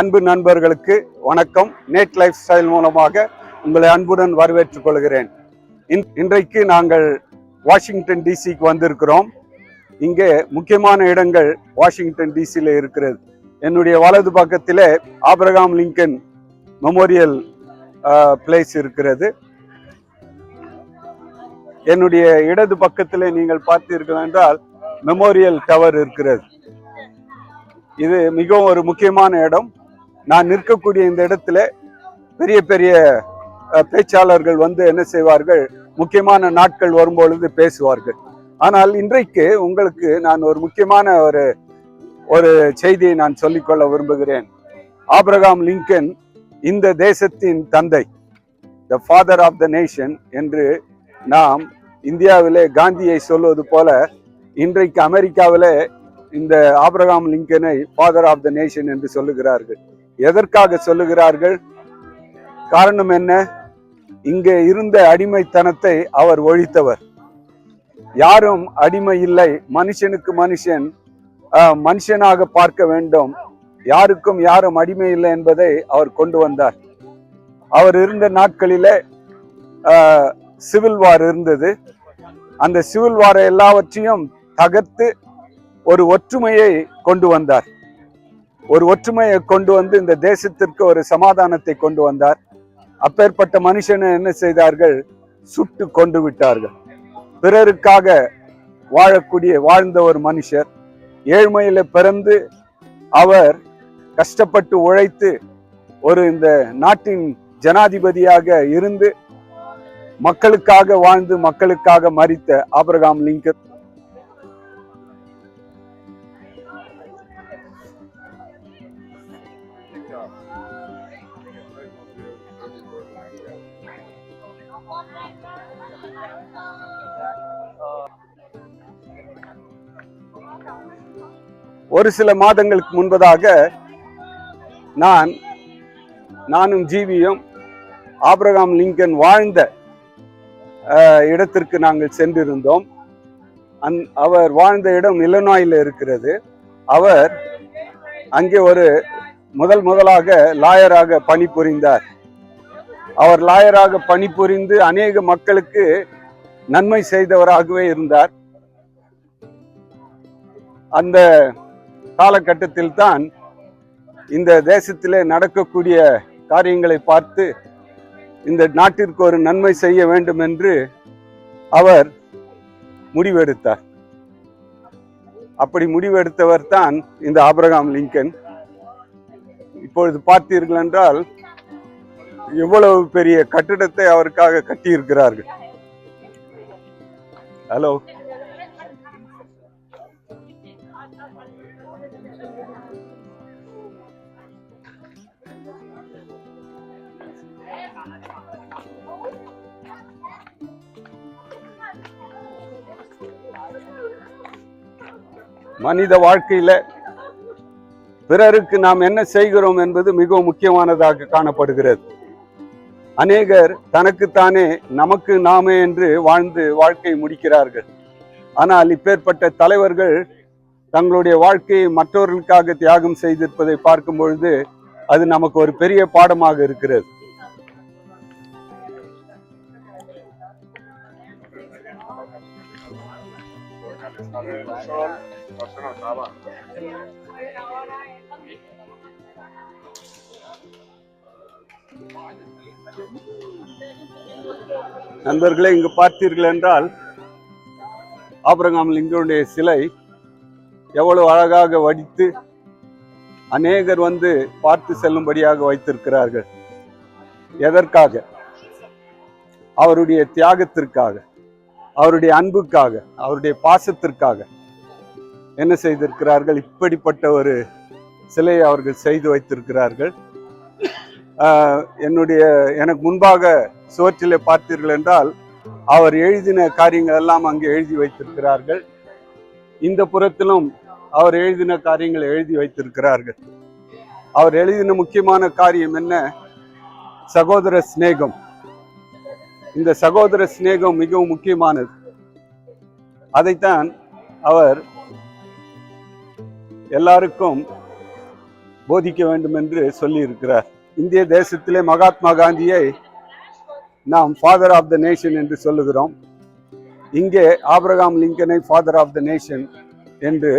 அன்பு நண்பர்களுக்கு வணக்கம். நேட் லைஃப் ஸ்டைல் மூலமாக உங்களை அன்புடன் வரவேற்றுக் கொள்கிறேன். இன்றைக்கு நாங்கள் வாஷிங்டன் டிசிக்கு வந்திருக்கிறோம். இங்கே முக்கியமான இடங்கள் வாஷிங்டன் டிசியில் இருக்கிறது. என்னுடைய வலது பக்கத்திலே ஆபிரகாம் லிங்கன் மெமோரியல் பிளேஸ் இருக்கிறது. என்னுடைய இடது பக்கத்திலே நீங்கள் பார்த்தீர்கள் என்றால் மெமோரியல் டவர் இருக்கிறது. இது மிகவும் ஒரு முக்கியமான இடம். நான் நிற்கக்கூடிய இந்த இடத்துல பெரிய பெரிய பேச்சாளர்கள் வந்து என்ன செய்வார்கள், முக்கியமான நாட்கள் வரும்பொழுது பேசுவார்கள். ஆனால் இன்றைக்கு உங்களுக்கு நான் ஒரு முக்கியமான ஒரு செய்தியை நான் சொல்லிக்கொள்ள விரும்புகிறேன். ஆபிரகாம் லிங்கன் இந்த தேசத்தின் தந்தை, the father of the nation என்று நாம் இந்தியாவிலே காந்தியை சொல்வது போல இன்றைக்கு அமெரிக்காவிலே இந்த ஆபிரகாம் லிங்கனை ஃபாதர் ஆஃப் த நேஷன் என்று சொல்லுகிறார்கள். எதற்காக சொல்லுகிறார்கள்? காரணம் என்ன? இங்கே இருந்த அடிமைத்தனத்தை அவர் ஒழித்தவர். யாரும் அடிமை இல்லை. மனுஷனுக்கு மனுஷனாக பார்க்க வேண்டும். யாருக்கும் யாரும் அடிமை இல்லை என்பதை அவர் கொண்டு வந்தார். அவர் இருந்த நாட்களிலே சிவில் வார் இருந்தது. அந்த சிவில் வார் எல்லாவற்றையும் தகர்த்து ஒரு ஒற்றுமையை கொண்டு வந்தார். ஒரு ஒற்றுமையை கொண்டு வந்து இந்த தேசத்திற்கு ஒரு சமாதானத்தை கொண்டு வந்தார். அப்பேற்பட்ட மனுஷனை என்ன செய்தார்கள்? சுட்டு கொண்டு விட்டார்கள். பிறருக்காக வாழ்ந்த ஒரு மனுஷர். ஏழ்மையில பிறந்து அவர் கஷ்டப்பட்டு உழைத்து இந்த நாட்டின் ஜனாதிபதியாக இருந்து மக்களுக்காக வாழ்ந்து மக்களுக்காக மரித்த ஆபிரகாம் லிங்கன் ஒரு சில மாதங்களுக்கு முன்பதாக நானும் ஜீவியும் ஆபிரகாம் லிங்கன் வாழ்ந்த இடத்திற்கு நாங்கள் சென்றிருந்தோம். அவர் வாழ்ந்த இடம் இல்லினாய்ல இருக்கிறது. அவர் அங்கே முதலாக லாயராக பணிபுரிந்தார். அவர் லாயராக பணிபுரிந்து அநேக மக்களுக்கு நன்மை செய்தவராகவே இருந்தார். அந்த காலகட்டத்தில் தான் இந்த தேசத்திலே நடக்கக்கூடிய காரியங்களை பார்த்து இந்த நாட்டிற்கு ஒரு நன்மை செய்ய வேண்டும் என்று அவர் முடிவெடுத்தார். அப்படி முடிவெடுத்தவர் தான் இந்த ஆபிரகாம் லிங்கன். இப்பொழுது பார்த்தீர்கள் என்றால் எவ்வளவு பெரிய கட்டிடத்தை அவருக்காக கட்டியிருக்கிறார்கள். ஹலோ, மனித வாழ்க்கையில பிறருக்கு நாம் என்ன செய்கிறோம் என்பது மிகவும் முக்கியமானதாக காணப்படுகிறது. அநேகர் தனக்குத்தானே நமக்கு நாமே என்று வாழ்ந்து வாழ்க்கையை முடிக்கிறார்கள். ஆனால் இப்பேற்பட்ட தலைவர்கள் தங்களுடைய வாழ்க்கையை மற்றவர்களுக்காக தியாகம் செய்திருப்பதை பார்க்கும் பொழுது அது நமக்கு ஒரு பெரிய பாடமாக இருக்கிறது. நண்பர்களே, இங்கு பார்த்தீர்கள் என்றால் ஆபிரகாம் லிங்கனுடைய சிலை எவ்வளவு அழகாக வடித்து அநேகர் வந்து பார்த்து செல்லும்படியாக வைத்திருக்கிறார்கள். எதற்காக? அவருடைய தியாகத்திற்காக, அவருடைய அன்புக்காக, அவருடைய பாசத்திற்காக என்ன செய்திருக்கிறார்கள்? இப்படிப்பட்ட ஒரு சிலையை அவர்கள் செய்து வைத்திருக்கிறார்கள். எனக்கு முன்பாக சுவற்றிலே பார்த்தீர்கள் என்றால் அவர் எழுதின காரியங்கள் எல்லாம் அங்கே எழுதி வைத்திருக்கிறார்கள். இந்த புறத்திலும் அவர் எழுதின காரியங்களை எழுதி வைத்திருக்கிறார்கள். அவர் எழுதின முக்கியமான காரியம் என்ன? சகோதர சிநேகம். இந்த சகோதர சிநேகம் மிகவும் முக்கியமானது. அதைத்தான் அவர் எல்லாருக்கும் போதிக்க வேண்டும் என்று சொல்லி இருக்கிறார். இந்திய தேசத்திலே மகாத்மா காந்தியை நாம் ஃபாதர் ஆஃப் த நேஷன் என்று சொல்லுகிறோம். இங்கே ஆபிரகாம் லிங்கனை ஃபாதர் ஆஃப் த நேஷன் என்று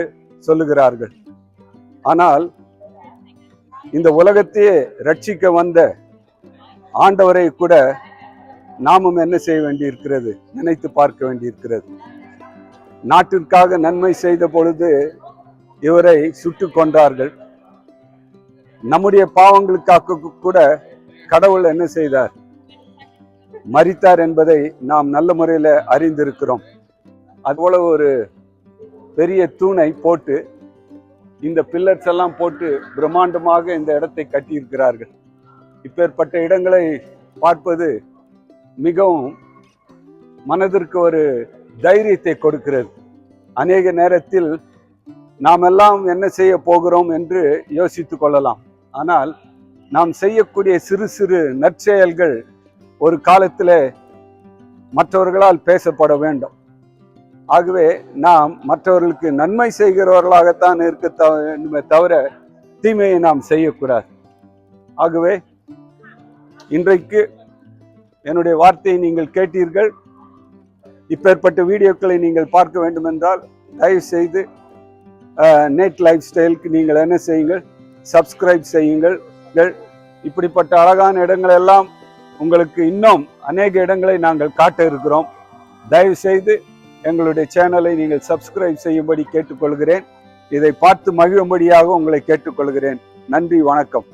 சொல்லுகிறார்கள். ஆனால் இந்த உலகத்தையே ரட்சிக்க வந்த ஆண்டவரை கூட நாமும் என்ன செய்ய வேண்டியிருக்கிறது? நினைத்து பார்க்க வேண்டியிருக்கிறது. நாட்டிற்காக நன்மை செய்த பொழுது இவரை சுட்டு கொன்றார்கள். நம்முடைய பாவங்களுக்காக கூட கடவுள் என்ன செய்தார்? மரித்தார் என்பதை நாம் நல்ல முறையில் அறிந்திருக்கிறோம். அதுபோல ஒரு பெரிய தூணை போட்டு இந்த பில்லர்ஸ் எல்லாம் போட்டு பிரம்மாண்டமாக இந்த இடத்தை கட்டியிருக்கிறார்கள். இப்பேற்பட்ட இடங்களை பார்ப்பது மிகவும் மனதிற்கு ஒரு தைரியத்தை கொடுக்கிறது. அநேக நேரத்தில் நாம் எல்லாம் என்ன செய்ய போகிறோம் என்று யோசித்து கொள்ளலாம். ஆனால் நாம் செய்யக்கூடிய சிறு சிறு நற்செயல்கள் ஒரு காலத்தில் மற்றவர்களால் பேசப்பட வேண்டும். ஆகவே நாம் மற்றவர்களுக்கு நன்மை செய்கிறவர்களாகத்தான் இருக்க வேண்டுமே தவிர தீமையை நாம் செய்யக்கூடாது. ஆகவே இன்றைக்கு என்னுடைய வார்த்தையை நீங்கள் கேட்டீர்கள். இப்பேற்பட்ட வீடியோக்களை நீங்கள் பார்க்க வேண்டும் என்றால் தயவு செய்து நெட் லைஃப் ஸ்டைலுக்கு நீங்கள் என்ன செய்யுங்கள்? சப்ஸ்கிரைப் செய்யுங்கள். இப்படிப்பட்ட அழகான இடங்கள் எல்லாம் உங்களுக்கு இன்னும் அநேக இடங்களை நாங்கள் காட்ட இருக்கிறோம். தயவு செய்து எங்களுடைய சேனலை நீங்கள் சப்ஸ்கிரைப் செய்யும்படி கேட்டுக்கொள்கிறேன். இதை பார்த்து மகிழும்படியாக உங்களை கேட்டுக்கொள்கிறேன். நன்றி, வணக்கம்.